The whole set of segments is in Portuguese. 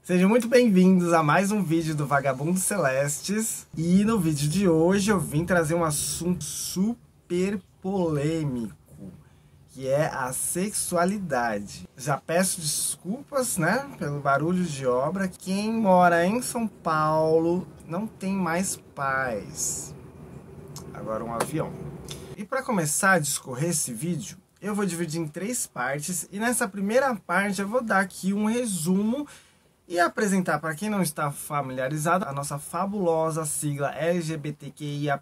Sejam muito bem-vindos a mais um vídeo do Vagabundo Celestes. E no vídeo de hoje eu vim trazer um assunto super polêmico, que é a sexualidade. Já peço desculpas, né, pelo barulho de obra. Quem mora em São Paulo não tem mais paz. Agora um avião. E para começar a discorrer esse vídeo, eu vou dividir em 3 partes. E nessa primeira parte eu vou dar aqui um resumo e apresentar para quem não está familiarizado a nossa fabulosa sigla LGBTQIAPN+.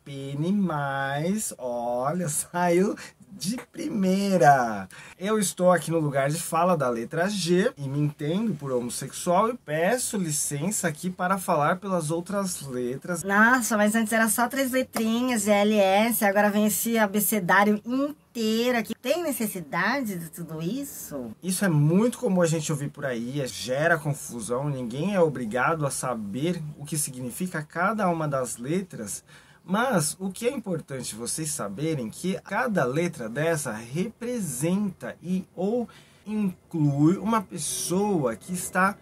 Olha, saiu de primeira. Eu estou aqui no lugar de fala da letra G e me entendo por homossexual e peço licença aqui para falar pelas outras letras. Nossa, mas antes era só 3 letrinhas de LS, agora vem esse abecedário inteiro aqui. Tem necessidade de tudo isso? Isso é muito comum a gente ouvir por aí, gera confusão, ninguém é obrigado a saber o que significa cada uma das letras. Mas o que é importante vocês saberem que cada letra dessa representa ou inclui uma pessoa que está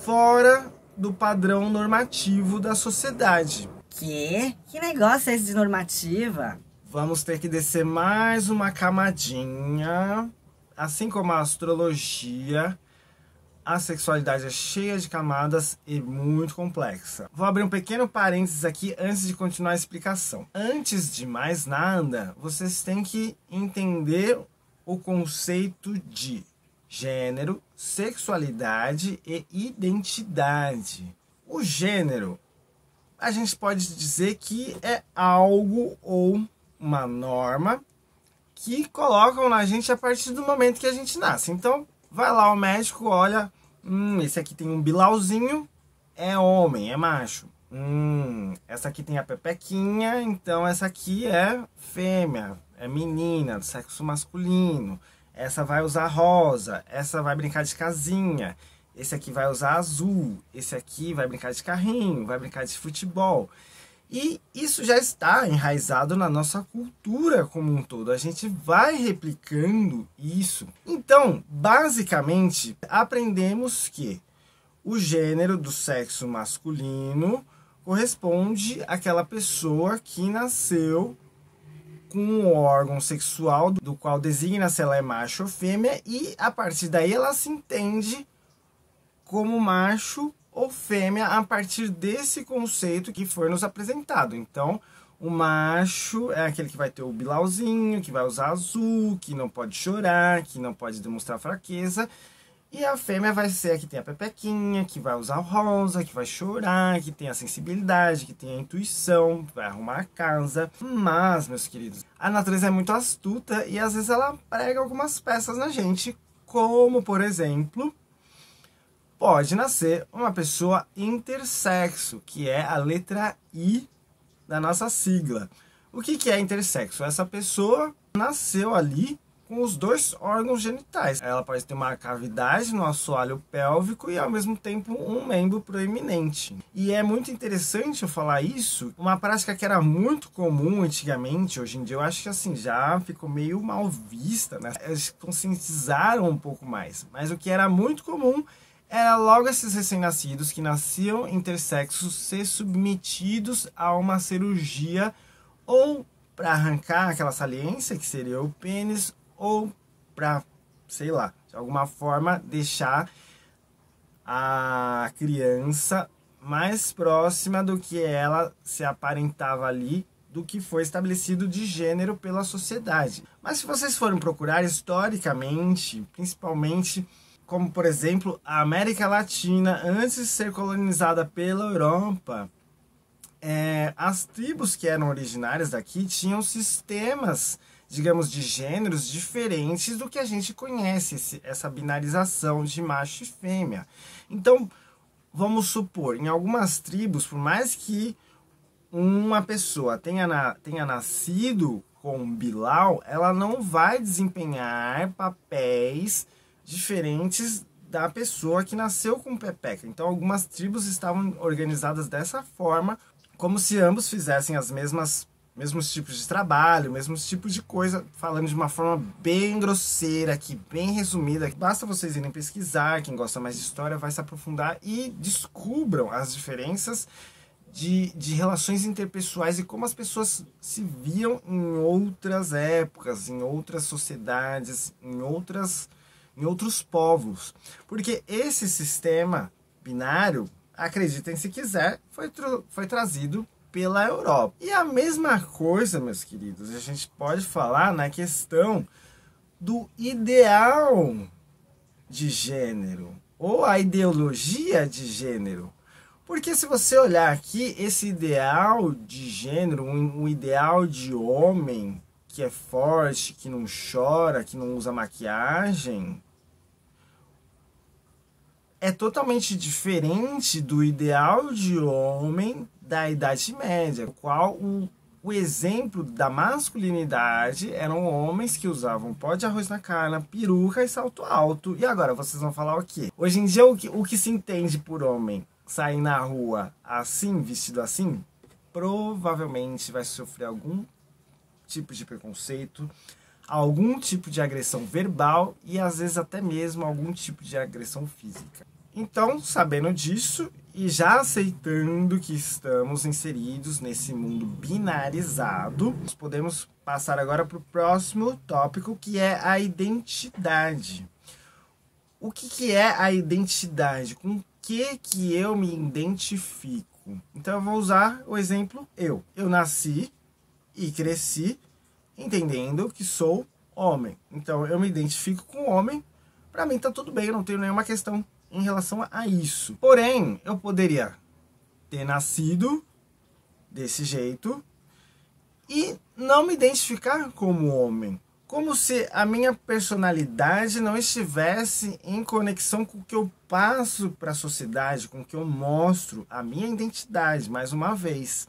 fora do padrão normativo da sociedade. Que negócio é esse de normativa? Vamos ter que descer mais uma camadinha. Assim como a astrologia, a sexualidade é cheia de camadas e muito complexa. Vou abrir um pequeno parênteses aqui antes de continuar a explicação. Antes de mais nada, vocês têm que entender o conceito de gênero, sexualidade e identidade. O gênero, a gente pode dizer que é algo ou uma norma que colocam na gente a partir do momento que a gente nasce. Então, vai lá o médico, olha, esse aqui tem um bilauzinho, é homem, é macho. Essa aqui tem a pepequinha, então essa aqui é fêmea, é menina, do sexo masculino. Essa vai usar rosa, essa vai brincar de casinha. Esse aqui vai usar azul, esse aqui vai brincar de carrinho, vai brincar de futebol. E isso já está enraizado na nossa cultura como um todo. A gente vai replicando isso. Então, basicamente, aprendemos que o gênero do sexo masculino corresponde àquela pessoa que nasceu com um órgão sexual do qual designa se ela é macho ou fêmea, e a partir daí ela se entende como macho ou fêmea a partir desse conceito que foi nos apresentado. Então, o macho é aquele que vai ter o bilauzinho, que vai usar azul, que não pode chorar, que não pode demonstrar fraqueza. E a fêmea vai ser a que tem a pepequinha, que vai usar rosa, que vai chorar, que tem a sensibilidade, que tem a intuição, vai arrumar a casa. Mas, meus queridos, a natureza é muito astuta e às vezes ela prega algumas peças na gente, como, por exemplo, pode nascer uma pessoa intersexo, que é a letra I da nossa sigla. O que é intersexo? Essa pessoa nasceu ali com os 2 órgãos genitais. Ela pode ter uma cavidade no assoalho pélvico e ao mesmo tempo um membro proeminente. E é muito interessante eu falar isso, uma prática que era muito comum antigamente, hoje em dia eu acho que assim, já ficou meio mal vista, né? Eles conscientizaram um pouco mais, mas o que era muito comum era logo esses recém-nascidos que nasciam intersexos ser submetidos a uma cirurgia ou para arrancar aquela saliência, que seria o pênis, ou para, sei lá, de alguma forma deixar a criança mais próxima do que ela se aparentava ali, do que foi estabelecido de gênero pela sociedade. Mas se vocês forem procurar historicamente, principalmente como, por exemplo, a América Latina, antes de ser colonizada pela Europa, as tribos que eram originárias daqui tinham sistemas, digamos, de gêneros diferentes do que a gente conhece, essa binarização de macho e fêmea. Então, vamos supor, em algumas tribos, por mais que uma pessoa tenha nascido com bilau, ela não vai desempenhar papéis diferentes da pessoa que nasceu com pepeca. Então, algumas tribos estavam organizadas dessa forma, como se ambos fizessem as mesmas mesmos tipos de trabalho, mesmos tipos de coisa, falando de uma forma bem grosseira aqui, bem resumida. Basta vocês irem pesquisar, quem gosta mais de história vai se aprofundar e descubram as diferenças de relações interpessoais e como as pessoas se viam em outras épocas, em outras sociedades, em outros povos. Porque esse sistema binário, acreditem se quiser, foi trazido pela Europa. E a mesma coisa, meus queridos, a gente pode falar na questão do ideal de gênero ou a ideologia de gênero. Porque se você olhar aqui, esse ideal de gênero, um ideal de homem que é forte, que não chora, que não usa maquiagem, é totalmente diferente do ideal de homem da Idade Média, no qual o exemplo da masculinidade eram homens que usavam pó de arroz na cara, peruca e salto alto. E agora vocês vão falar o quê? Hoje em dia o que se entende por homem sair na rua assim, vestido assim, provavelmente vai sofrer algum tipo de preconceito, algum tipo de agressão verbal e às vezes até mesmo algum tipo de agressão física. Então, sabendo disso e já aceitando que estamos inseridos nesse mundo binarizado, nós podemos passar agora para o próximo tópico, que é a identidade. O que é a identidade? Com que eu me identifico? Então eu vou usar o exemplo eu. Eu nasci e cresci entendendo que sou homem. Então eu me identifico com homem. Para mim tá tudo bem, eu não tenho nenhuma questão em relação a isso. Porém, eu poderia ter nascido desse jeito e não me identificar como homem. Como se a minha personalidade não estivesse em conexão com o que eu passo para a sociedade, com o que eu mostro, a minha identidade, mais uma vez.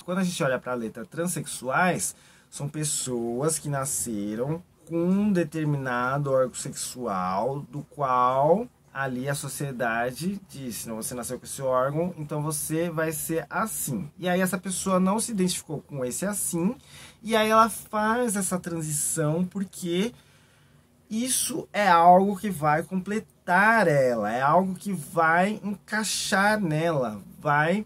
Quando a gente olha para a letra transexuais, são pessoas que nasceram com um determinado órgão sexual, do qual ali a sociedade diz, se não você nasceu com esse órgão, então você vai ser assim. E aí essa pessoa não se identificou com esse assim, e aí ela faz essa transição porque isso é algo que vai completar ela, é algo que vai encaixar nela, vai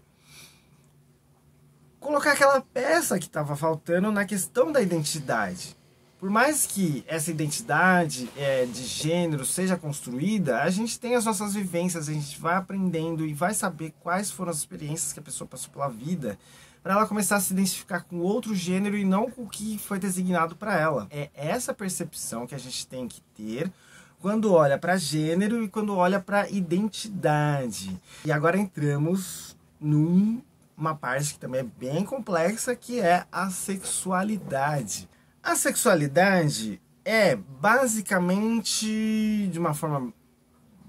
colocar aquela peça que estava faltando na questão da identidade. Por mais que essa identidade de gênero seja construída, a gente tem as nossas vivências, a gente vai aprendendo e vai saber quais foram as experiências que a pessoa passou pela vida para ela começar a se identificar com outro gênero e não com o que foi designado para ela. É essa percepção que a gente tem que ter quando olha para gênero e quando olha para identidade. E agora entramos numa parte que também é bem complexa, que é a sexualidade. A sexualidade é basicamente, de uma forma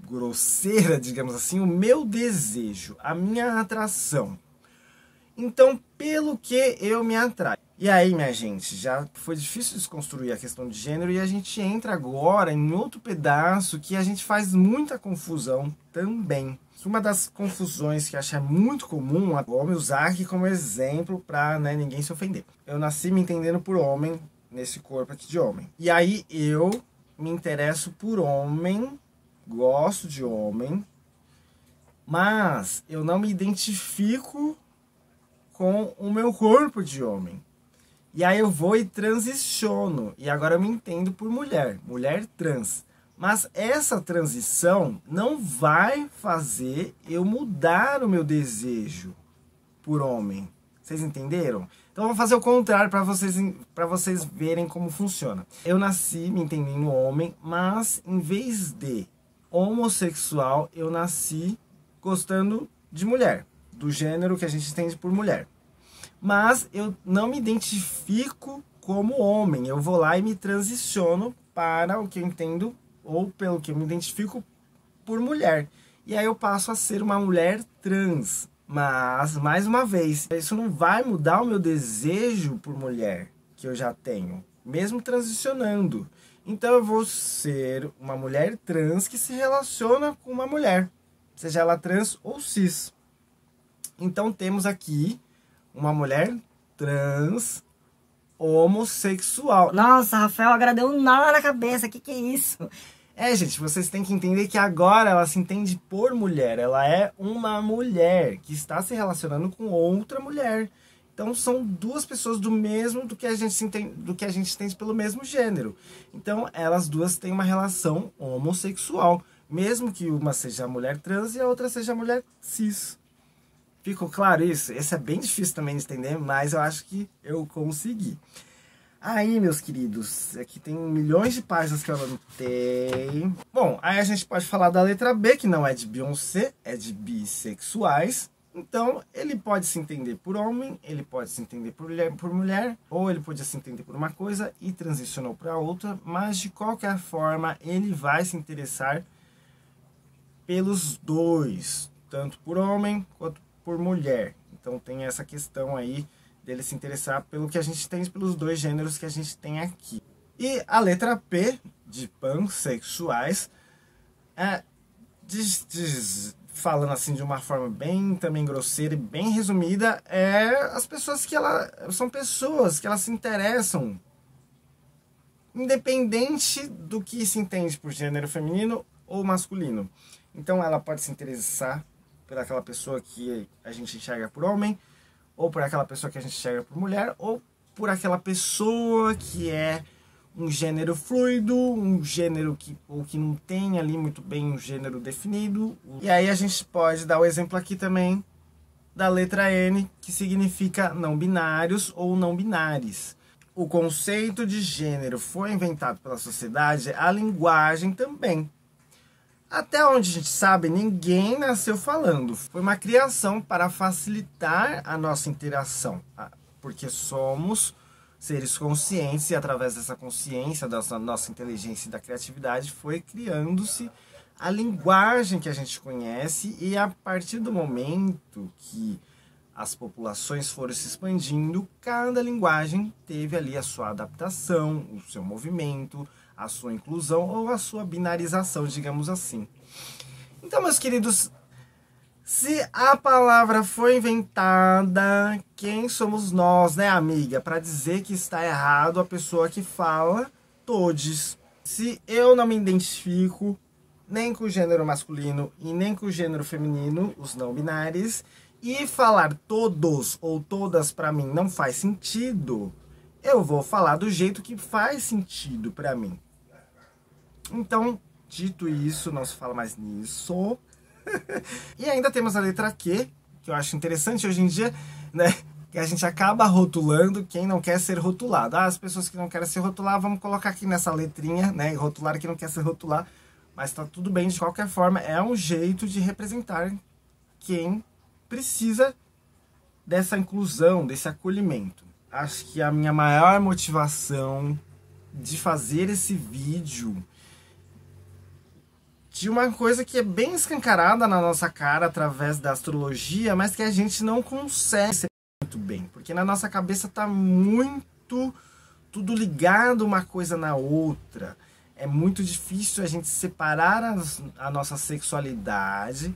grosseira, digamos assim, o meu desejo, a minha atração. Então, pelo que eu me atraio. E aí, minha gente, já foi difícil desconstruir a questão de gênero e a gente entra agora em outro pedaço que a gente faz muita confusão também. Uma das confusões que eu acho muito comum, vou me usar aqui como exemplo para ninguém se ofender. Eu nasci me entendendo por homem, nesse corpo aqui de homem. E aí eu me interesso por homem, gosto de homem, mas eu não me identifico com o meu corpo de homem. E aí eu vou e transiciono. E agora eu me entendo por mulher, mulher trans. Mas essa transição não vai fazer eu mudar o meu desejo por homem. Vocês entenderam? Então eu vou fazer o contrário para vocês verem como funciona. Eu nasci me entendendo homem, mas em vez de homossexual, eu nasci gostando de mulher, do gênero que a gente entende por mulher. Mas eu não me identifico como homem. Eu vou lá e me transiciono para o que eu entendo, ou pelo que eu me identifico, por mulher. E aí eu passo a ser uma mulher trans. Mas, mais uma vez, isso não vai mudar o meu desejo por mulher que eu já tenho, mesmo transicionando. Então eu vou ser uma mulher trans que se relaciona com uma mulher, seja ela trans ou cis. Então temos aqui uma mulher trans homossexual. Nossa, Rafael, agora deu um nó na cabeça. Que é isso? Gente, vocês têm que entender que agora ela se entende por mulher. Ela é uma mulher que está se relacionando com outra mulher. Então são duas pessoas do mesmo do que a gente entende pelo mesmo gênero. Então elas duas têm uma relação homossexual, mesmo que uma seja mulher trans e a outra seja mulher cis. Ficou claro isso? Esse é bem difícil também de entender, mas eu acho que eu consegui. Aí, meus queridos, aqui tem milhões de páginas que eu anotei. Bom, aí a gente pode falar da letra B, que não é de Beyoncé, é de bissexuais. Então, ele pode se entender por homem, ele pode se entender por mulher, ou ele pode se entender por uma coisa e transicionou para outra, mas de qualquer forma, ele vai se interessar pelos dois, tanto por homem quanto por mulher. Então, tem essa questão aí dele se interessar pelo que a gente tem, pelos dois gêneros que a gente tem aqui. E a letra P, de pansexuais, falando assim de uma forma bem também grosseira e bem resumida, as pessoas que são pessoas que elas se interessam, independente do que se entende por gênero feminino ou masculino. Então ela pode se interessar por aquela pessoa que a gente enxerga por homem, ou por aquela pessoa que a gente enxerga por mulher, ou por aquela pessoa que é um gênero fluido, um gênero que não tem ali muito bem um gênero definido. E aí a gente pode dar o exemplo aqui também da letra N, que significa não binários ou não binários. O conceito de gênero foi inventado pela sociedade, a linguagem também. Até onde a gente sabe, ninguém nasceu falando. Foi uma criação para facilitar a nossa interação, porque somos seres conscientes e através dessa consciência, da nossa inteligência e da criatividade, foi criando-se a linguagem que a gente conhece, e a partir do momento que as populações foram se expandindo, cada linguagem teve ali a sua adaptação, o seu movimento, a sua inclusão ou a sua binarização, digamos assim. Então, meus queridos, se a palavra foi inventada, quem somos nós, né, amiga, para dizer que está errado a pessoa que fala todes? Se eu não me identifico nem com o gênero masculino e nem com o gênero feminino, os não binários, e falar todos ou todas para mim não faz sentido, eu vou falar do jeito que faz sentido para mim. Então, dito isso, não se fala mais nisso. E ainda temos a letra Q, que eu acho interessante hoje em dia, né? Que a gente acaba rotulando quem não quer ser rotulado. As pessoas que não querem ser rotuladas, vamos colocar aqui nessa letrinha, né? Rotular que não quer ser rotular. Mas tá tudo bem, de qualquer forma, é um jeito de representar quem precisa dessa inclusão, desse acolhimento. Acho que a minha maior motivação de fazer esse vídeo, de uma coisa que é bem escancarada na nossa cara através da astrologia, mas que a gente não consegue ser muito bem, porque na nossa cabeça tá muito tudo ligado uma coisa na outra. É muito difícil a gente separar a nossa sexualidade,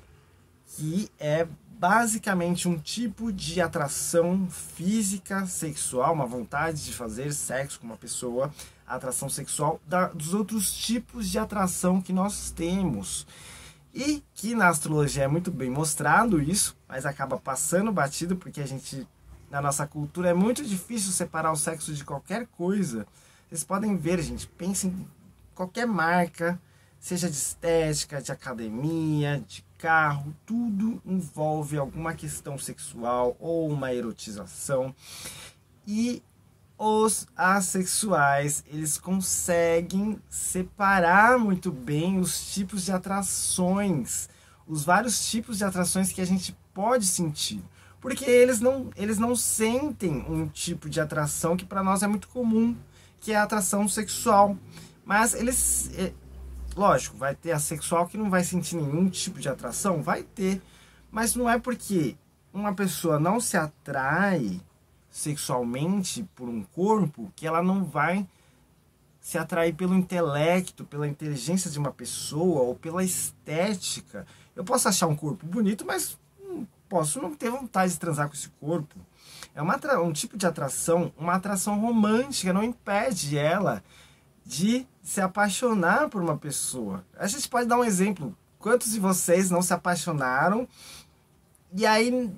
que é basicamente um tipo de atração física, sexual, uma vontade de fazer sexo com uma pessoa, a atração sexual, dos outros tipos de atração que nós temos. E que na astrologia é muito bem mostrado isso, mas acaba passando batido, porque a gente, na nossa cultura, é muito difícil separar o sexo de qualquer coisa. Vocês podem ver, gente, pensem em qualquer marca, seja de estética, de academia, de carro, tudo envolve alguma questão sexual ou uma erotização. E os assexuais, eles conseguem separar muito bem os tipos de atrações, os vários tipos de atrações que a gente pode sentir. Porque eles não sentem um tipo de atração que para nós é muito comum, que é a atração sexual. Mas eles, lógico, vai ter a sexual que não vai sentir nenhum tipo de atração, vai ter. Mas não é porque uma pessoa não se atrai sexualmente por um corpo que ela não vai se atrair pelo intelecto, pela inteligência de uma pessoa ou pela estética. Eu posso achar um corpo bonito, mas posso não ter vontade de transar com esse corpo? É um tipo de atração, uma atração romântica, não impede ela de se apaixonar por uma pessoa. A gente pode dar um exemplo. Quantos de vocês não se apaixonaram e aí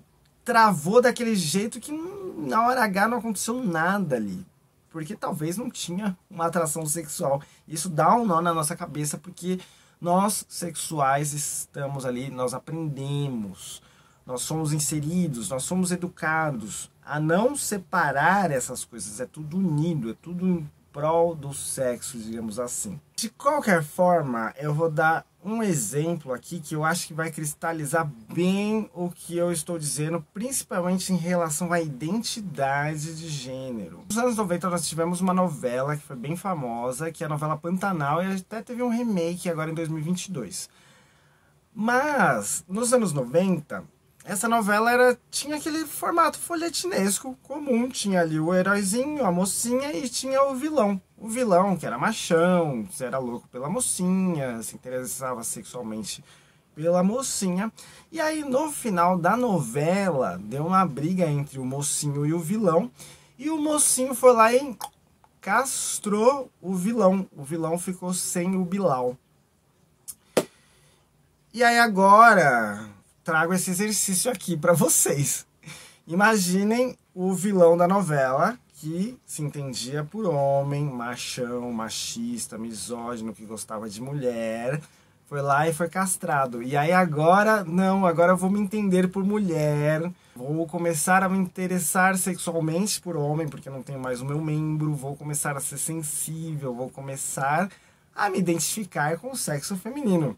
travou daquele jeito que na hora H não aconteceu nada ali? Porque talvez não tinha uma atração sexual. Isso dá um nó na nossa cabeça, porque nós, sexuais, estamos ali, nós aprendemos, nós somos inseridos, nós somos educados a não separar essas coisas. É tudo unido, é tudo em prol do sexo, digamos assim. De qualquer forma, eu vou dar um exemplo aqui que eu acho que vai cristalizar bem o que eu estou dizendo, principalmente em relação à identidade de gênero. Nos anos 90 nós tivemos uma novela que foi bem famosa, que é a novela Pantanal, e até teve um remake agora em 2022. Mas, nos anos 90, essa novela tinha aquele formato folhetinesco comum. Tinha ali o heróizinho, a mocinha e tinha o vilão. O vilão, que era machão, era louco pela mocinha, se interessava sexualmente pela mocinha. E aí, no final da novela, deu uma briga entre o mocinho e o vilão. E o mocinho foi lá e castrou o vilão. O vilão ficou sem o Bilal. E aí agora trago esse exercício aqui para vocês. Imaginem o vilão da novela, que se entendia por homem, machão, machista, misógino, que gostava de mulher, foi lá e foi castrado. E aí agora, não, agora eu vou me entender por mulher, vou começar a me interessar sexualmente por homem, porque eu não tenho mais o meu membro, vou começar a ser sensível, vou começar a me identificar com o sexo feminino.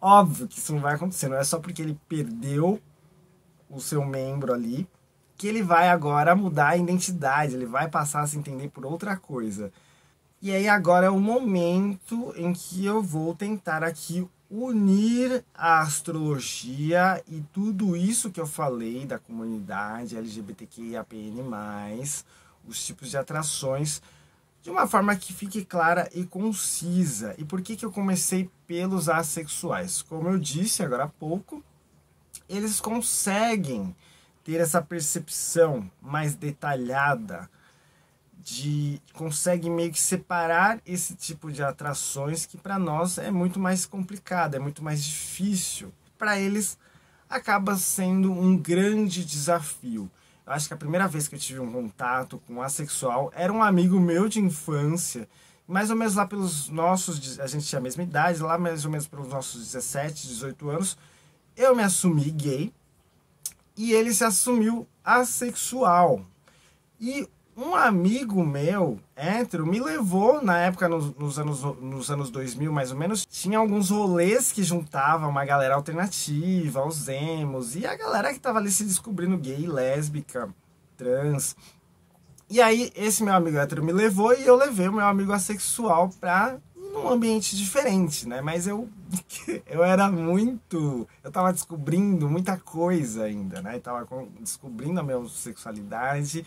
Óbvio que isso não vai acontecer, não é só porque ele perdeu o seu membro ali que ele vai agora mudar a identidade, ele vai passar a se entender por outra coisa. E aí agora é o momento em que eu vou tentar aqui unir a astrologia e tudo isso que eu falei da comunidade LGBTQIAPN+, os tipos de atrações, de uma forma que fique clara e concisa. E por que eu comecei pelos assexuais? Como eu disse agora há pouco, eles conseguem ter essa percepção mais detalhada, conseguem meio que separar esse tipo de atrações que para nós é muito mais complicado, é muito mais difícil. Para eles acaba sendo um grande desafio. Eu acho que a primeira vez que eu tive um contato com assexual era um amigo meu de infância, mais ou menos lá pelos nossos, a gente tinha a mesma idade, lá mais ou menos pelos nossos 17, 18 anos, eu me assumi gay e ele se assumiu assexual. E um amigo meu, hétero, me levou, na época, nos anos 2000, mais ou menos, tinha alguns rolês que juntavam uma galera alternativa, os emos, e a galera que tava ali se descobrindo gay, lésbica, trans. E aí, esse meu amigo hétero me levou e eu levei o meu amigo assexual pra um ambiente diferente, né? Mas eu era muito... Eu tava descobrindo muita coisa ainda, né? Eu tava descobrindo a minha sexualidade.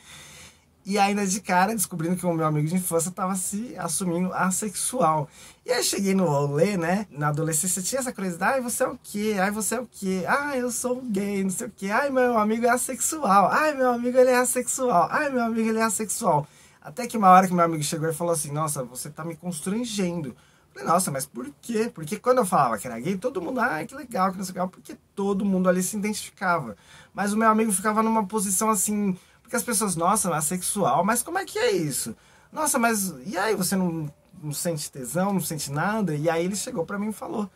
E ainda de cara, descobrindo que o meu amigo de infância estava se assumindo assexual. E aí cheguei no rolê, né? Na adolescência tinha essa curiosidade. Ai, você é o quê? Ai, você é o quê? Ai, eu sou gay, não sei o quê. Ai, meu amigo é assexual. Ai, meu amigo ele é assexual. Ai, meu amigo ele é assexual. Até que uma hora que meu amigo chegou e falou assim, nossa, você tá me constrangendo. Eu falei, nossa, mas por quê? Porque quando eu falava que era gay, todo mundo, ai, que legal, que não sei o que, porque todo mundo ali se identificava. Mas o meu amigo ficava numa posição assim... Porque as pessoas, nossa, assexual, mas como é que é isso? Nossa, mas e aí, você não sente tesão, não sente nada? E aí ele chegou pra mim e falou,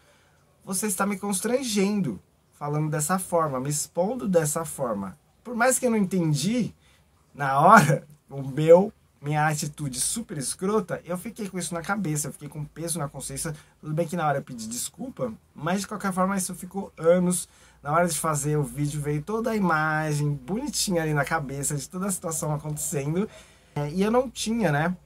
você está me constrangendo, falando dessa forma, me expondo dessa forma. Por mais que eu não entendi, na hora, minha atitude super escrota, eu fiquei com isso na cabeça, eu fiquei com peso na consciência. Tudo bem que na hora eu pedi desculpa, mas de qualquer forma isso ficou anos. Na hora de fazer o vídeo veio toda a imagem bonitinha ali na cabeça de toda a situação acontecendo. E eu não tinha, né,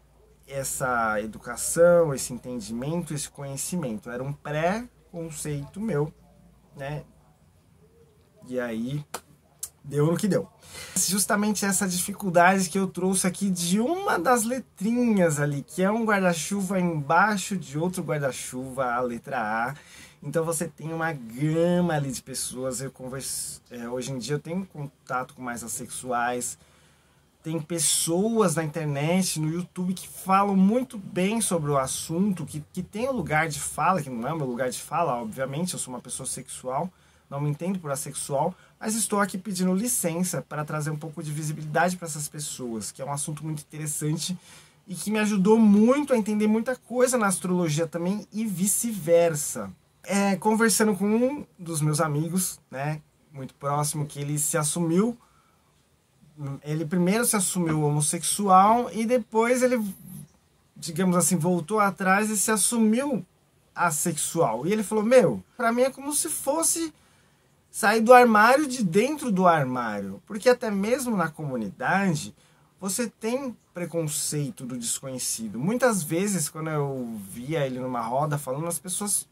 essa educação, esse entendimento, esse conhecimento. Era um pré-conceito meu, né? E aí deu no que deu. Justamente essa dificuldade que eu trouxe aqui de uma das letrinhas ali, que é um guarda-chuva embaixo de outro guarda-chuva, a letra A. Então você tem uma gama ali de pessoas. Hoje em dia eu tenho contato com mais assexuais. Tem pessoas na internet, no YouTube, que falam muito bem sobre o assunto, que tem um lugar de fala, que não é o meu lugar de fala, obviamente, eu sou uma pessoa sexual, não me entendo por assexual, mas estou aqui pedindo licença para trazer um pouco de visibilidade para essas pessoas, que é um assunto muito interessante e que me ajudou muito a entender muita coisa na astrologia também e vice-versa. Conversando com um dos meus amigos, né, muito próximo, que ele se assumiu. Ele primeiro se assumiu homossexual e depois ele, digamos assim, voltou atrás e se assumiu assexual. E ele falou, pra mim é como se fosse sair do armário de dentro do armário. Porque até mesmo na comunidade, você tem preconceito do desconhecido. Muitas vezes, quando eu via ele numa roda falando, as pessoas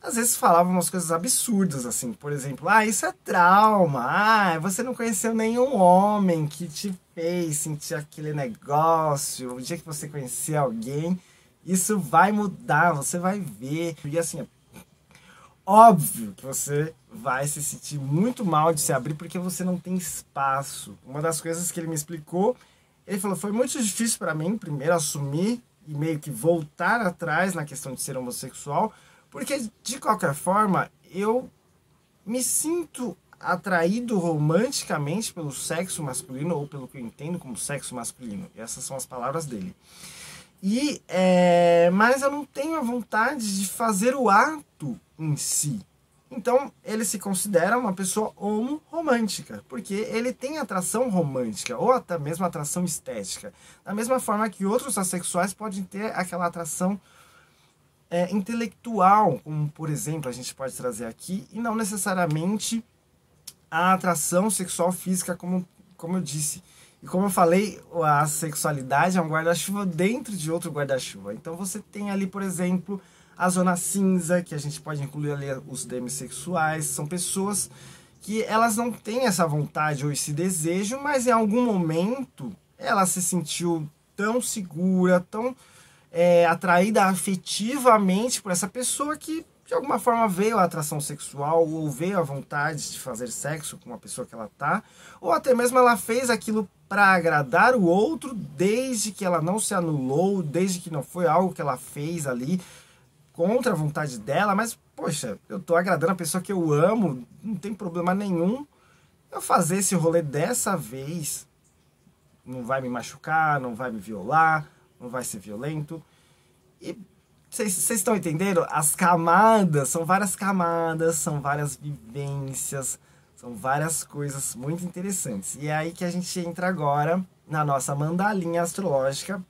às vezes falavam umas coisas absurdas, assim, por exemplo, isso é trauma, você não conheceu nenhum homem que te fez sentir aquele negócio, o dia que você conhecer alguém, isso vai mudar, você vai ver, e assim, óbvio que você vai se sentir muito mal de se abrir porque você não tem espaço. Uma das coisas que ele me explicou, ele falou, foi muito difícil para mim, primeiro assumir e meio que voltar atrás na questão de ser homossexual, porque, de qualquer forma, eu me sinto atraído romanticamente pelo sexo masculino, ou pelo que eu entendo como sexo masculino. Essas são as palavras dele. Mas eu não tenho a vontade de fazer o ato em si. Então, ele se considera uma pessoa homo-romântica, porque ele tem atração romântica, ou até mesmo atração estética. Da mesma forma que outros assexuais podem ter aquela atração intelectual, como por exemplo a gente pode trazer aqui, e não necessariamente a atração sexual física, como eu disse. E como eu falei, a sexualidade é um guarda-chuva dentro de outro guarda-chuva. Então você tem ali, por exemplo, a zona cinza, que a gente pode incluir ali os demissexuais. São pessoas que elas não têm essa vontade ou esse desejo, mas em algum momento ela se sentiu tão segura, tão atraída afetivamente por essa pessoa que de alguma forma veio a atração sexual ou veio a vontade de fazer sexo com uma pessoa que ela tá, ou até mesmo ela fez aquilo para agradar o outro desde que ela não se anulou, desde que não foi algo que ela fez ali contra a vontade dela, mas poxa, eu tô agradando a pessoa que eu amo, não tem problema nenhum eu fazer esse rolê dessa vez, não vai me machucar, não vai me violar, não vai ser violento. E vocês estão entendendo? As camadas, são várias vivências, são várias coisas muito interessantes. E é aí que a gente entra agora na nossa mandalinha astrológica.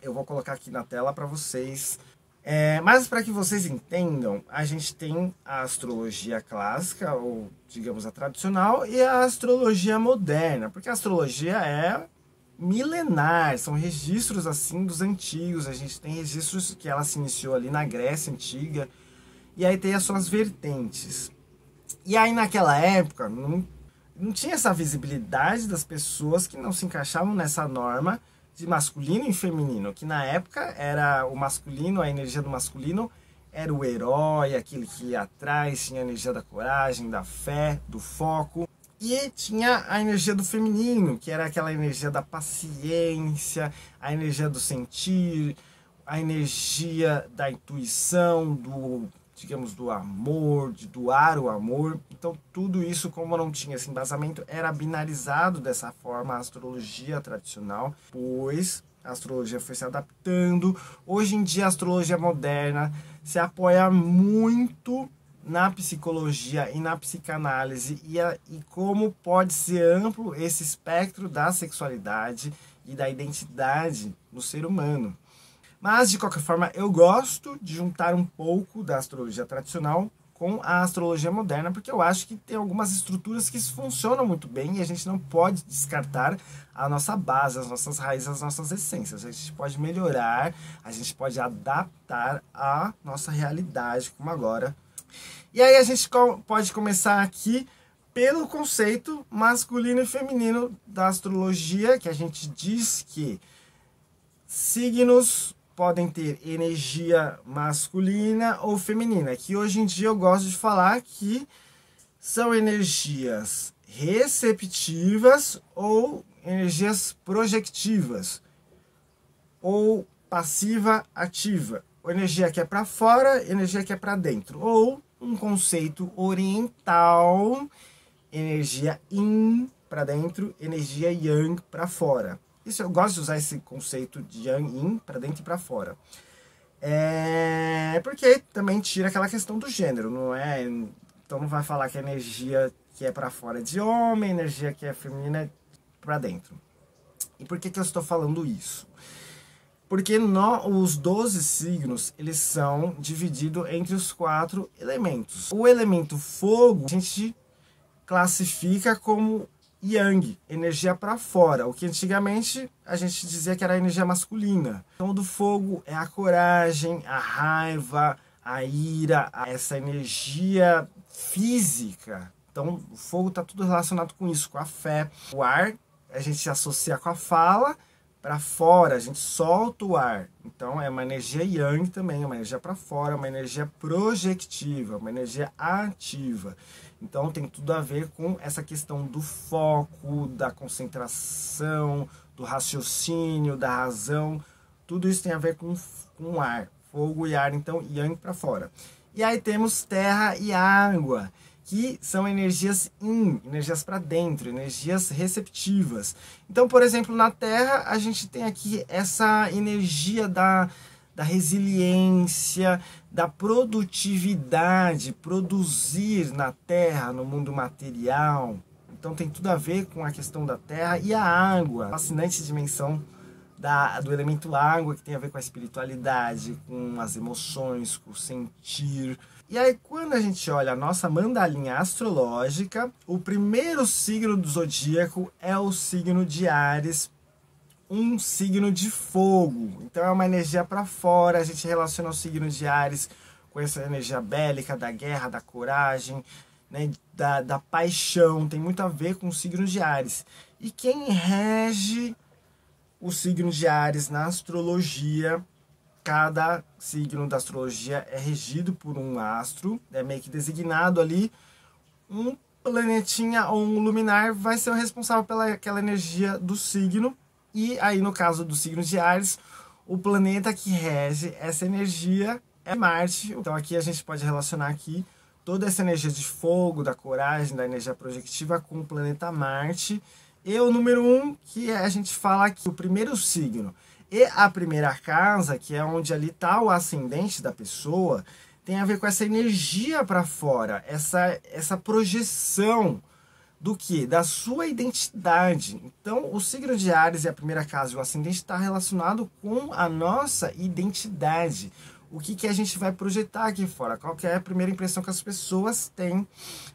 Eu vou colocar aqui na tela para vocês. Mas para que vocês entendam, a gente tem a astrologia clássica, ou digamos a tradicional, e a astrologia moderna. Porque a astrologia é milenar, são registros assim dos antigos. A gente tem registros que ela se iniciou ali na Grécia Antiga, e aí tem as suas vertentes. E aí naquela época não tinha essa visibilidade das pessoas que não se encaixavam nessa norma de masculino e feminino, que na época era o masculino, a energia do masculino era o herói, aquele que ia atrás, tinha a energia da coragem, da fé, do foco. E tinha a energia do feminino, que era aquela energia da paciência, a energia do sentir, a energia da intuição, do amor, de doar o amor. Então tudo isso, como não tinha esse embasamento, era binarizado dessa forma a astrologia tradicional, pois a astrologia foi se adaptando. Hoje em dia a astrologia moderna se apoia muito na psicologia e na psicanálise e como pode ser amplo esse espectro da sexualidade e da identidade no ser humano. Mas, de qualquer forma, eu gosto de juntar um pouco da astrologia tradicional com a astrologia moderna, porque eu acho que tem algumas estruturas que funcionam muito bem e a gente não pode descartar a nossa base, as nossas raízes, as nossas essências. A gente pode melhorar, a gente pode adaptar a nossa realidade, como agora. E aí a gente pode começar aqui pelo conceito masculino e feminino da astrologia, que a gente diz que signos podem ter energia masculina ou feminina, que hoje em dia eu gosto de falar que são energias receptivas ou energias projectivas, ou passiva-ativa, ou energia que é para fora, energia que é para dentro, ou um conceito oriental, energia yin para dentro, energia yang para fora. Isso eu gosto de usar esse conceito de yang yin para dentro e para fora. Porque também tira aquela questão do gênero, não é? Então não vai falar que a energia que é para fora é de homem, a energia que é feminina é para dentro. E por que eu estou falando isso? Porque os 12 signos, eles são divididos entre os 4 elementos. O elemento fogo, a gente classifica como yang, energia para fora, o que antigamente a gente dizia que era energia masculina. Então, o do fogo é a coragem, a raiva, a ira, essa energia física. Então, o fogo está tudo relacionado com isso, com a fé. O ar, a gente associa com a fala, para fora, a gente solta o ar. Então, é uma energia yang também, é uma energia para fora, uma energia projectiva, uma energia ativa. Então, tem tudo a ver com essa questão do foco, da concentração, do raciocínio, da razão. Tudo isso tem a ver com ar, fogo e ar, então, yang para fora. E aí temos terra e água, que são energias yin, energias para dentro, energias receptivas. Então, por exemplo, na Terra, a gente tem aqui essa energia da resiliência, da produtividade, produzir na Terra, no mundo material. Então, tem tudo a ver com a questão da Terra e a água, a fascinante dimensão do elemento água, que tem a ver com a espiritualidade, com as emoções, com o sentir. E aí, quando a gente olha a nossa mandalinha astrológica, o primeiro signo do zodíaco é o signo de Áries, um signo de fogo. Então é uma energia para fora, a gente relaciona o signo de Áries com essa energia bélica, da guerra, da coragem, né, da paixão, tem muito a ver com o signo de Áries. E quem rege o signo de Áries na astrologia, cada signo da astrologia é regido por um astro, é meio que designado ali, um planetinha ou um luminar vai ser o responsável pelaquela energia do signo. E aí, no caso do signo de Áries, o planeta que rege essa energia é Marte. Então aqui a gente pode relacionar aqui toda essa energia de fogo, da coragem, da energia projectiva com o planeta Marte. E o número 1, que a gente fala aqui, o primeiro signo. E a primeira casa, que é onde ali está o ascendente da pessoa, tem a ver com essa energia para fora, essa projeção do que? Da sua identidade. Então, o signo de Áries e a primeira casa e o ascendente está relacionado com a nossa identidade. O que a gente vai projetar aqui fora? Qual que é a primeira impressão que as pessoas têm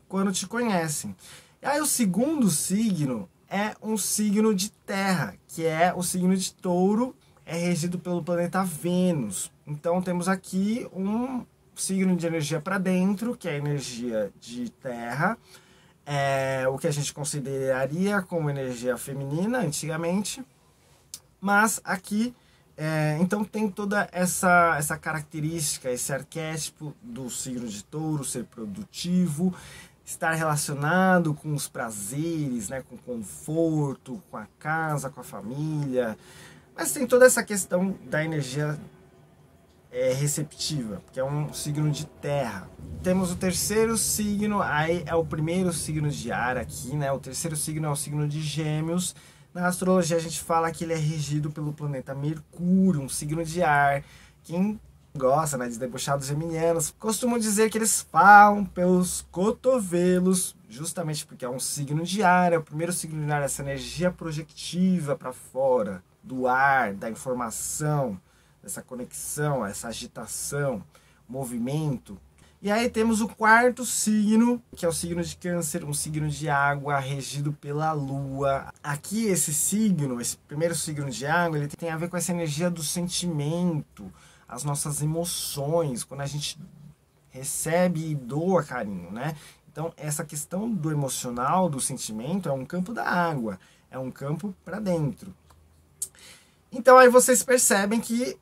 quando te conhecem? E aí, o segundo signo é um signo de terra, que é o signo de Touro, é regido pelo planeta Vênus. Então temos aqui um signo de energia para dentro, que é a energia de terra, o que a gente consideraria como energia feminina antigamente, mas aqui, então tem toda essa característica, esse arquétipo do signo de Touro ser produtivo, estar relacionado com os prazeres, né, com o conforto, com a casa, com a família. Mas tem toda essa questão da energia receptiva, que é um signo de terra. Temos o terceiro signo, aí é o primeiro signo de ar aqui, né? O terceiro signo é o signo de Gêmeos. Na astrologia a gente fala que ele é regido pelo planeta Mercúrio, um signo de ar. Quem gosta, né, de debochar dos geminianos, costumam dizer que eles falam pelos cotovelos, justamente porque é um signo de ar, é o primeiro signo de ar, essa energia projectiva para fora, do ar, da informação, dessa conexão, essa agitação, movimento. E aí temos o quarto signo, que é o signo de Câncer, um signo de água regido pela Lua. Aqui esse signo, esse primeiro signo de água, ele tem a ver com essa energia do sentimento, as nossas emoções, quando a gente recebe e doa carinho, né? Então essa questão do emocional, do sentimento, é um campo da água, é um campo para dentro. Então aí vocês percebem que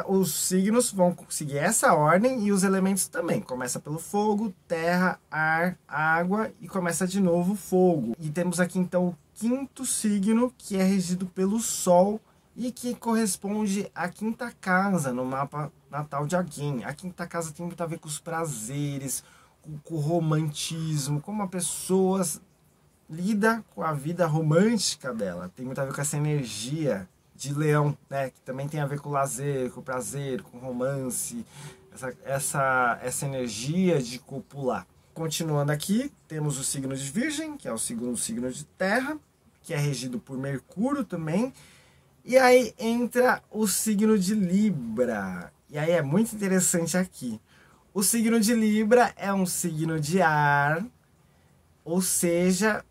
os signos vão seguir essa ordem e os elementos também. Começa pelo fogo, terra, ar, água e começa de novo fogo. E temos aqui então o quinto signo, que é regido pelo Sol e que corresponde à quinta casa no mapa natal de alguém. A quinta casa tem muito a ver com os prazeres, com o romantismo, como a pessoa lida com a vida romântica dela. Tem muito a ver com essa energia de Leão, né? Que também tem a ver com o lazer, com o prazer, com o romance, essa energia de copular. Continuando aqui, temos o signo de Virgem, que é o segundo signo de terra, que é regido por Mercúrio também. E aí entra o signo de Libra. E aí é muito interessante aqui. O signo de Libra é um signo de ar, ou seja,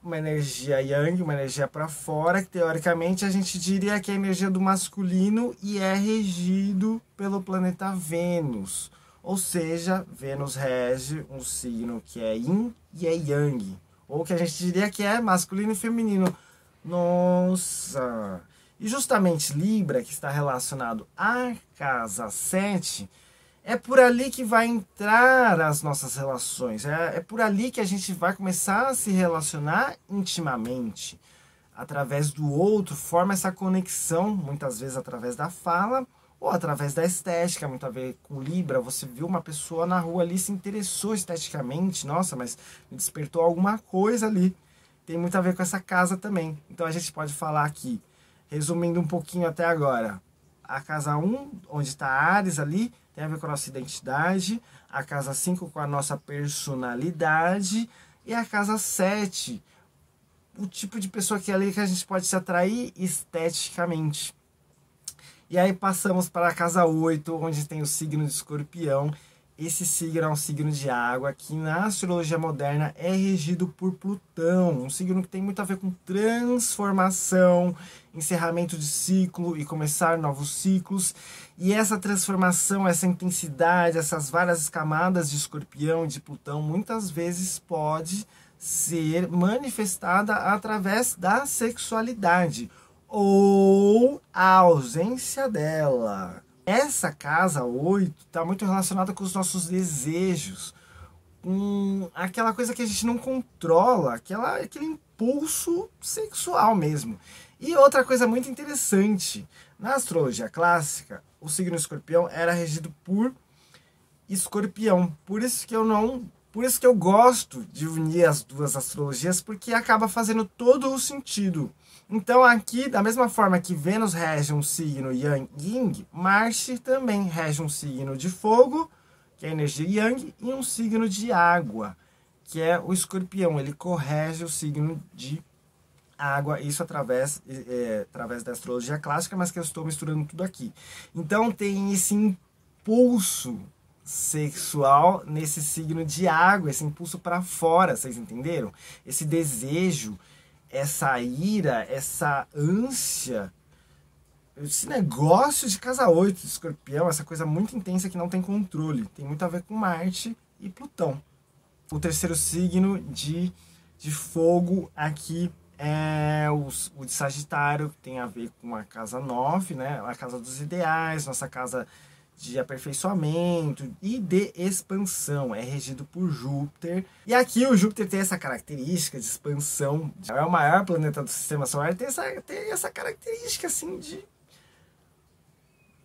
uma energia yang, uma energia para fora, que teoricamente a gente diria que é a energia do masculino e é regido pelo planeta Vênus. Ou seja, Vênus rege um signo que é yin e é yang, ou que a gente diria que é masculino e feminino. Nossa! E justamente Libra, que está relacionado à casa 7, é por ali que vai entrar as nossas relações. É por ali que a gente vai começar a se relacionar intimamente. Através do outro, forma essa conexão, muitas vezes através da fala ou através da estética. Muito a ver com Libra. Você viu uma pessoa na rua ali, se interessou esteticamente. Nossa, mas me despertou alguma coisa ali. Tem muito a ver com essa casa também. Então a gente pode falar aqui, resumindo um pouquinho até agora. A casa 1, onde está Áries ali, tem a ver com a nossa identidade. A casa 5 com a nossa personalidade. E a casa 7, o tipo de pessoa que é ali que a gente pode se atrair esteticamente. E aí passamos para a casa 8, onde tem o signo de Escorpião. Esse signo é um signo de água que na astrologia moderna é regido por Plutão. Um signo que tem muito a ver com transformação, encerramento de ciclo e começar novos ciclos. E essa transformação, essa intensidade, essas várias camadas de Escorpião e de Plutão, muitas vezes pode ser manifestada através da sexualidade ou a ausência dela. Essa casa 8 está muito relacionada com os nossos desejos, com aquela coisa que a gente não controla, aquele impulso sexual mesmo. E outra coisa muito interessante, na astrologia clássica, o signo Escorpião era regido por Escorpião. Por isso que eu gosto de unir as duas astrologias, porque acaba fazendo todo o sentido. Então aqui, da mesma forma que Vênus rege um signo Yang Yin, Marte também rege um signo de fogo, que é a energia Yang, e um signo de água, que é o Escorpião. Ele correge o signo de água, isso através da astrologia clássica, mas que eu estou misturando tudo aqui. Então tem esse impulso sexual nesse signo de água, esse impulso para fora, vocês entenderam? Esse desejo, essa ira, essa ânsia, esse negócio de casa 8 de Escorpião, essa coisa muito intensa que não tem controle, tem muito a ver com Marte e Plutão. O terceiro signo de fogo aqui é o de Sagitário, que tem a ver com a casa 9, né? A casa dos ideais, nossa casa de aperfeiçoamento e de expansão, é regido por Júpiter. E aqui o Júpiter tem essa característica de expansão, é o maior planeta do sistema solar, tem essa característica assim de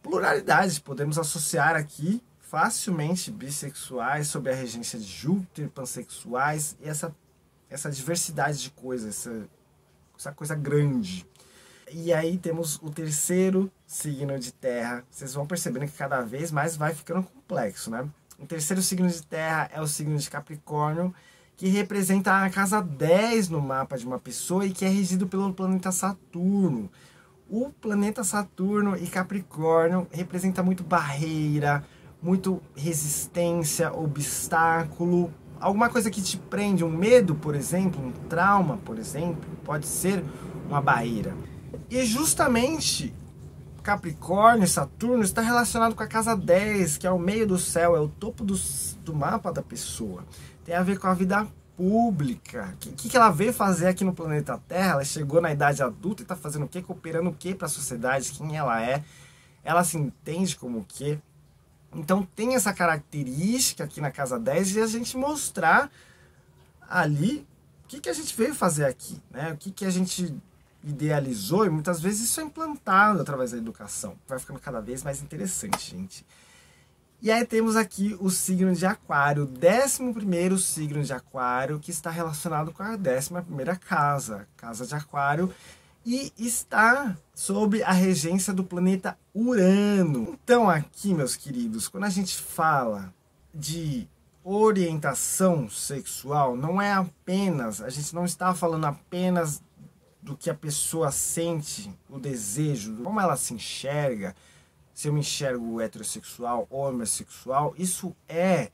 pluralidade. Podemos associar aqui facilmente bissexuais sob a regência de Júpiter, pansexuais, e essa diversidade de coisas, essa coisa grande. E aí temos o terceiro signo de terra. Vocês vão percebendo que cada vez mais vai ficando complexo, né? O terceiro signo de terra é o signo de Capricórnio, que representa a casa 10 no mapa de uma pessoa e que é regido pelo planeta Saturno. O planeta Saturno e Capricórnio representa muito barreira, muito resistência, obstáculo, alguma coisa que te prende, um medo, por exemplo, um trauma, por exemplo, pode ser uma barreira. E justamente Capricórnio e Saturno está relacionado com a casa 10, que é o meio do céu, é o topo do mapa da pessoa. Tem a ver com a vida pública. O que ela veio fazer aqui no planeta Terra? Ela chegou na idade adulta e está fazendo o quê? Cooperando o quê para a sociedade? Quem ela é? Ela se entende como o quê? Então tem essa característica aqui na casa 10 de a gente mostrar ali o que a gente veio fazer aqui, né? O que a gente idealizou, e muitas vezes isso é implantado através da educação. Vai ficando cada vez mais interessante, gente. E aí temos aqui o signo de Aquário, o 11º signo de Aquário, que está relacionado com a 11ª casa, casa de Aquário, e está sob a regência do planeta Urano. Então aqui, meus queridos, quando a gente fala de orientação sexual, não é apenas, a gente não está falando apenas do que a pessoa sente, o desejo, como ela se enxerga, se eu me enxergo heterossexual ou homossexual, isso é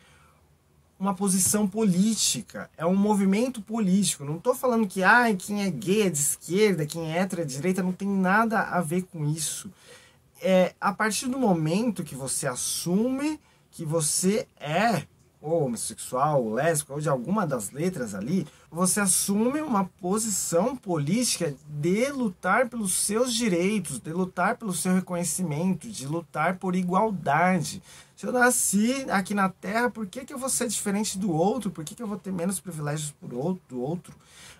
uma posição política, é um movimento político. Não estou falando que quem é gay é de esquerda, quem é hétero é de direita, não tem nada a ver com isso. É a partir do momento que você assume que você é ou homossexual, ou lésbico, ou de alguma das letras ali, você assume uma posição política de lutar pelos seus direitos, de lutar pelo seu reconhecimento, de lutar por igualdade. Se eu nasci aqui na Terra, por que eu vou ser diferente do outro? Por que eu vou ter menos privilégios do outro?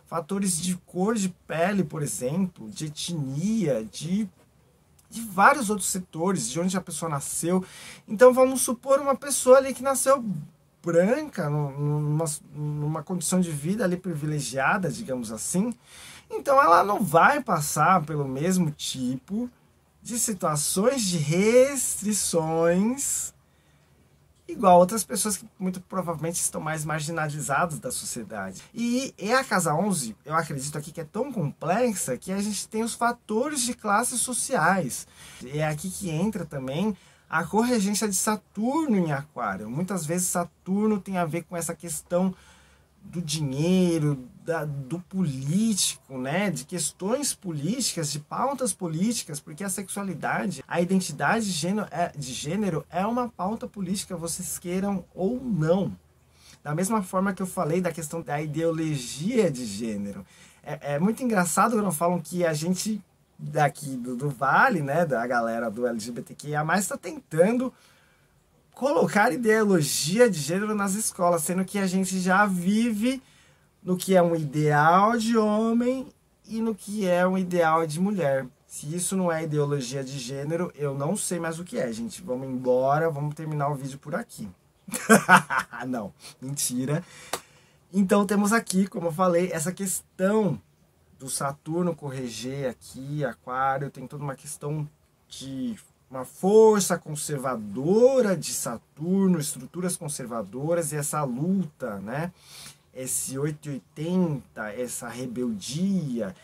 Fatores de cor de pele, por exemplo, de etnia, de vários outros setores, de onde a pessoa nasceu. Então vamos supor uma pessoa ali que nasceu branca, numa condição de vida ali privilegiada, digamos assim, então ela não vai passar pelo mesmo tipo de situações de restrições igual outras pessoas que muito provavelmente estão mais marginalizadas da sociedade. E a casa 11, eu acredito aqui que é tão complexa que a gente tem os fatores de classes sociais. E é aqui que entra também a corregência de Saturno em Aquário. Muitas vezes Saturno tem a ver com essa questão do dinheiro, do político, né? De questões políticas, de pautas políticas, porque a sexualidade, a identidade de gênero é uma pauta política, vocês queiram ou não. Da mesma forma que eu falei da questão da ideologia de gênero. É muito engraçado quando falam que a gente daqui do Vale, né, da galera do LGBTQIA+, está tentando colocar ideologia de gênero nas escolas, sendo que a gente já vive no que é um ideal de homem e no que é um ideal de mulher. Se isso não é ideologia de gênero, eu não sei mais o que é, gente. Vamos embora, vamos terminar o vídeo por aqui. Não, mentira. Então temos aqui, como eu falei, essa questão do Saturno correger aqui, Aquário, tem toda uma questão de uma força conservadora de Saturno, estruturas conservadoras e essa luta, né? Esse 880, essa rebeldia,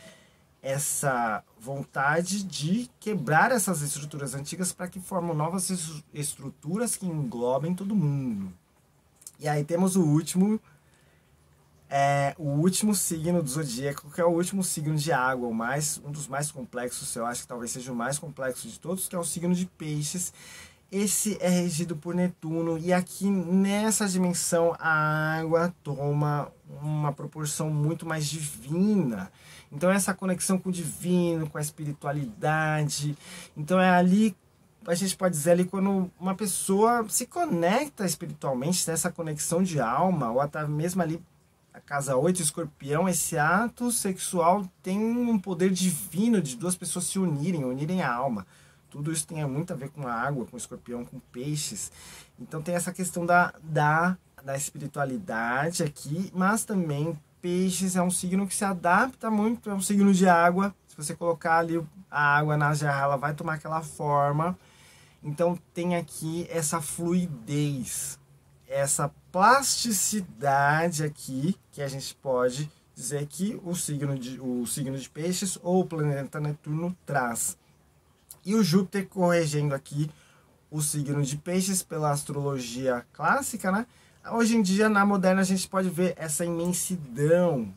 essa vontade de quebrar essas estruturas antigas para que formem novas estruturas que englobem todo mundo. E aí temos o último signo do zodíaco, que é o último signo de água, um dos mais complexos, eu acho que talvez seja o mais complexo de todos, que é o signo de Peixes. Esse é regido por Netuno, e aqui nessa dimensão a água toma uma proporção muito mais divina. Então essa conexão com o divino, com a espiritualidade, então é ali, a gente pode dizer ali, quando uma pessoa se conecta espiritualmente, nessa conexão de alma, ou até mesmo ali a casa 8, Escorpião, esse ato sexual tem um poder divino de duas pessoas se unirem a alma. Tudo isso tem muito a ver com a água, com o Escorpião, com Peixes. Então tem essa questão da espiritualidade aqui, mas também Peixes é um signo que se adapta muito, é um signo de água. Se você colocar ali a água na jarra, ela vai tomar aquela forma. Então tem aqui essa fluidez, essa plasticidade aqui, que a gente pode dizer que o signo de Peixes ou o planeta Netuno traz. E o Júpiter corrigindo aqui o signo de Peixes pela astrologia clássica, né? Hoje em dia, na moderna, a gente pode ver essa imensidão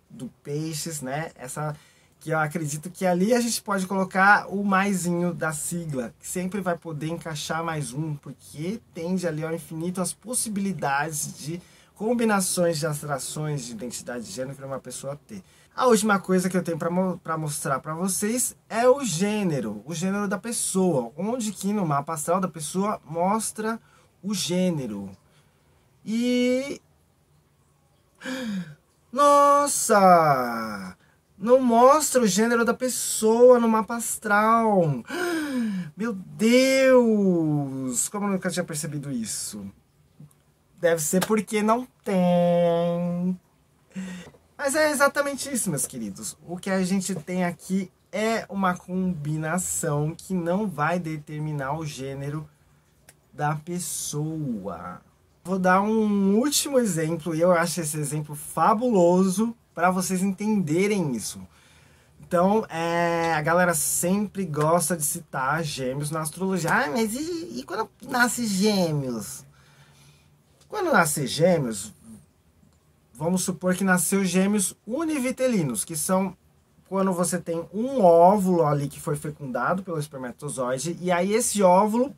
do Peixes, né? Essa que eu acredito que ali a gente pode colocar o maisinho da sigla, que sempre vai poder encaixar mais um, porque tende ali ao infinito as possibilidades de combinações de atrações de identidade de gênero para uma pessoa ter. A última coisa que eu tenho para mostrar para vocês é o gênero da pessoa, onde que no mapa astral da pessoa mostra o gênero. E nossa! Não mostra o gênero da pessoa no mapa astral. Meu Deus! Como eu nunca tinha percebido isso? Deve ser porque não tem. Mas é exatamente isso, meus queridos. O que a gente tem aqui é uma combinação que não vai determinar o gênero da pessoa. Vou dar um último exemplo, e eu acho esse exemplo fabuloso para vocês entenderem isso. Então, a galera sempre gosta de citar gêmeos na astrologia. Ah, mas e quando nasce gêmeos? Quando nasce gêmeos, vamos supor que nasceu gêmeos univitelinos, que são quando você tem um óvulo ali que foi fecundado pelo espermatozoide, e aí esse óvulo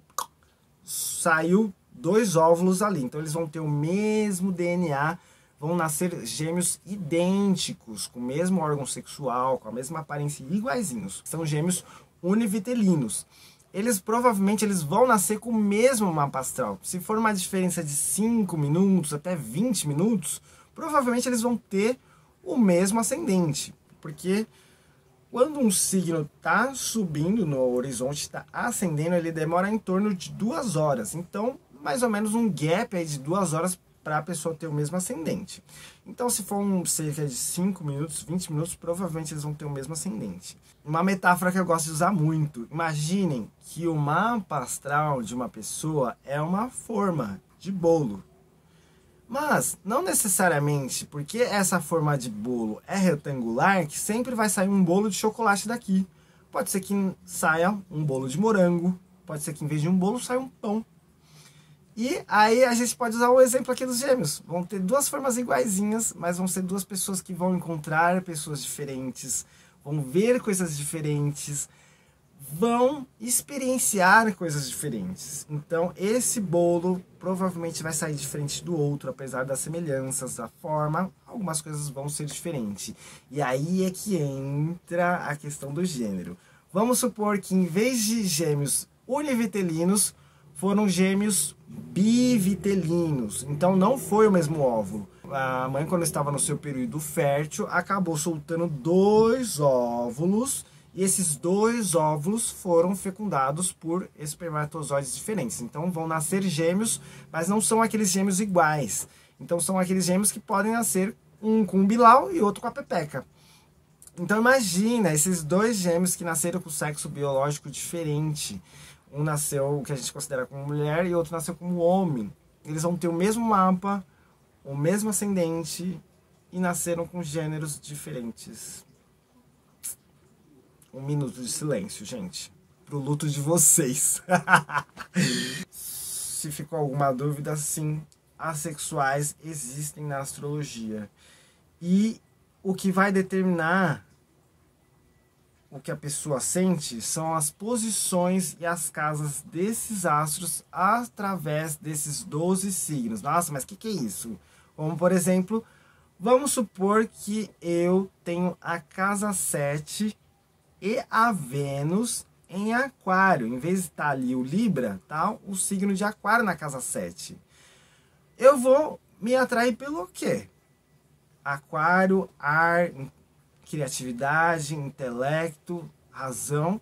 saiu 2 óvulos ali. Então eles vão ter o mesmo DNA, vão nascer gêmeos idênticos, com o mesmo órgão sexual, com a mesma aparência, iguaizinhos. São gêmeos univitelinos. Eles provavelmente vão nascer com o mesmo mapa astral. Se for uma diferença de 5 minutos até 20 minutos, provavelmente eles vão ter o mesmo ascendente. Porque quando um signo está subindo no horizonte, está ascendendo, ele demora em torno de 2 horas. Então, mais ou menos um gap aí de 2 horas para a pessoa ter o mesmo ascendente. Então, se for cerca de 5 minutos, 20 minutos, provavelmente eles vão ter o mesmo ascendente. Uma metáfora que eu gosto de usar muito. Imaginem que o mapa astral de uma pessoa é uma forma de bolo. Mas, não necessariamente porque essa forma de bolo é retangular, que sempre vai sair um bolo de chocolate daqui. Pode ser que saia um bolo de morango, pode ser que em vez de um bolo saia um pão. E aí a gente pode usar o exemplo aqui dos gêmeos. Vão ter 2 formas iguaizinhas, mas vão ser 2 pessoas que vão encontrar pessoas diferentes, vão ver coisas diferentes, vão experienciar coisas diferentes. Então esse bolo provavelmente vai sair diferente do outro, apesar das semelhanças, da forma, algumas coisas vão ser diferentes. E aí é que entra a questão do gênero. Vamos supor que em vez de gêmeos univitelinos, foram gêmeos bivitelinos. Então não foi o mesmo óvulo. A mãe, quando estava no seu período fértil, acabou soltando 2 óvulos. E esses 2 óvulos foram fecundados por espermatozoides diferentes. Então vão nascer gêmeos, mas não são aqueles gêmeos iguais. Então são aqueles gêmeos que podem nascer um com o bilau e outro com a pepeca. Então imagina esses 2 gêmeos que nasceram com sexo biológico diferente. Um nasceu o que a gente considera como mulher e outro nasceu como homem. Eles vão ter o mesmo mapa, o mesmo ascendente e nasceram com gêneros diferentes. 1 minuto de silêncio, gente, pro luto de vocês. Se ficou alguma dúvida, sim, assexuais existem na astrologia. E o que vai determinar o que a pessoa sente são as posições e as casas desses astros através desses 12 signos. Nossa, mas o que é isso? Como, por exemplo, vamos supor que eu tenho a casa 7 e a Vênus em Aquário. Em vez de estar ali o Libra, tá o signo de Aquário na casa 7. Eu vou me atrair pelo quê? Aquário, ar, criatividade, intelecto, razão.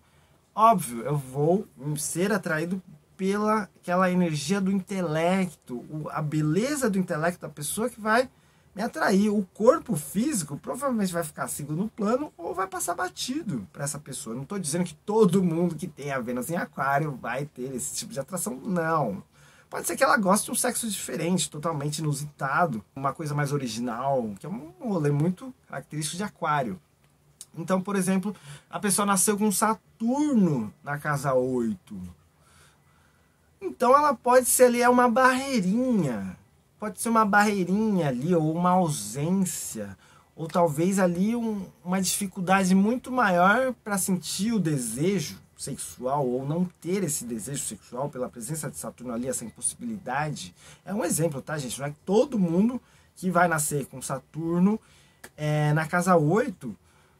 Óbvio, eu vou ser atraído pela aquela energia do intelecto, a beleza do intelecto da pessoa que vai me atrair. O corpo físico provavelmente vai ficar segundo plano ou vai passar batido para essa pessoa. Não estou dizendo que todo mundo que tem a Vênus em Aquário vai ter esse tipo de atração, não. Pode ser que ela goste de um sexo diferente, totalmente inusitado, uma coisa mais original, que é um rolê muito característico de Aquário. Então, por exemplo, a pessoa nasceu com Saturno na casa 8. Então ela pode ser ali uma barreirinha. Pode ser uma barreirinha ali, ou uma ausência, ou talvez ali uma dificuldade muito maior para sentir o desejo sexual ou não ter esse desejo sexual pela presença de Saturno ali, essa impossibilidade. É um exemplo, tá, gente? Não é que todo mundo que vai nascer com Saturno na casa 8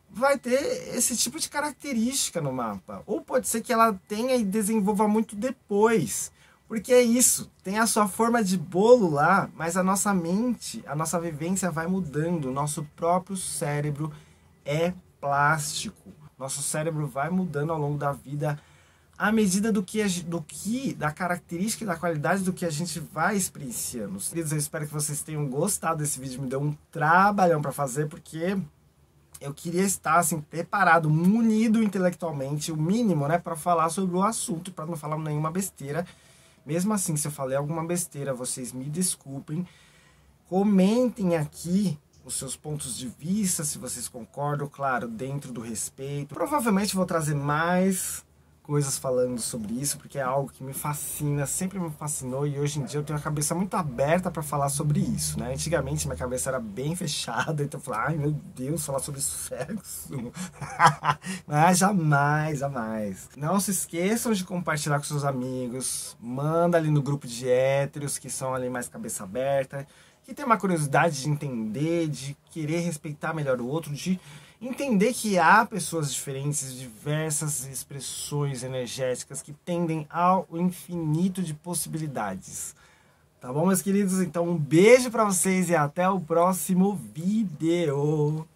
vai ter esse tipo de característica no mapa. Ou pode ser que ela tenha e desenvolva muito depois. Porque é isso, tem a sua forma de bolo lá, mas a nossa mente, a nossa vivência vai mudando. O nosso próprio cérebro é plástico. Nosso cérebro vai mudando ao longo da vida à medida da característica e da qualidade do que a gente vai experienciando. Queridos, eu espero que vocês tenham gostado desse vídeo. Me deu um trabalhão para fazer, porque eu queria estar assim, preparado, munido intelectualmente, o mínimo, né, para falar sobre o assunto, para não falar nenhuma besteira. Mesmo assim, se eu falei alguma besteira, vocês me desculpem. Comentem aqui os seus pontos de vista, se vocês concordam, claro, dentro do respeito. Provavelmente vou trazer mais coisas falando sobre isso, porque é algo que me fascina, sempre me fascinou, e hoje em dia eu tenho a cabeça muito aberta para falar sobre isso, né? Antigamente minha cabeça era bem fechada, então eu falava, ai meu Deus, falar sobre sexo. Mas jamais, jamais. Não se esqueçam de compartilhar com seus amigos, manda ali no grupo de héteros, que são ali mais cabeça aberta, que tem uma curiosidade de entender, de querer respeitar melhor o outro, de entender que há pessoas diferentes, diversas expressões energéticas que tendem ao infinito de possibilidades. Tá bom, meus queridos? Então um beijo pra vocês e até o próximo vídeo.